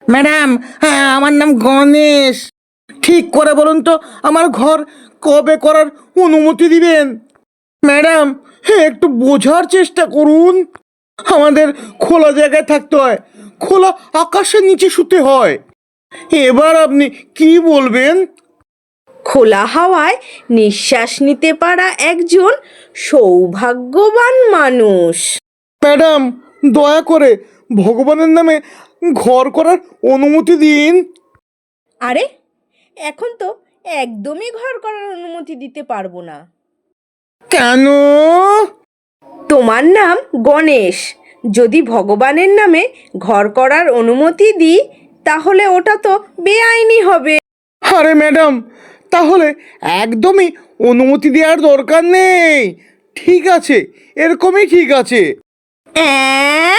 Madam, হ্যাঁ আমার নাম গণেশ। ঠিক করে বলুন তো, আমার ঘর কবে করার অনুমতি দিবেন? ম্যাডাম, হ্যাঁ একটু বোঝার চেষ্টা করুন। আমাদের খোলা জায়গায় থাকতে হয়, খোলা আকাশের নিচে শুতে হয়। এবার আপনি কি বলবেন? খোলা হাওয়ায় নিঃশ্বাস নিতে পারা একজন সৌভাগ্যবান মানুষ। ম্যাডাম, দয়া করে ভগবানের নামে ঘর করার অনুমতি দিন। আরে, এখন তো একদমই ঘর করার অনুমতি দিতে পারবো না। কেন? তোমার নাম গণেশ। যদি ভগবানের নামে ঘর করার অনুমতি দিই তাহলে ওটা তো বেআইনি হবে। আরে ম্যাডাম, তাহলে একদমই অনুমতি দেওয়ার দরকার নেই। ঠিক আছে, এরকমই ঠিক আছে। অ্যাঁ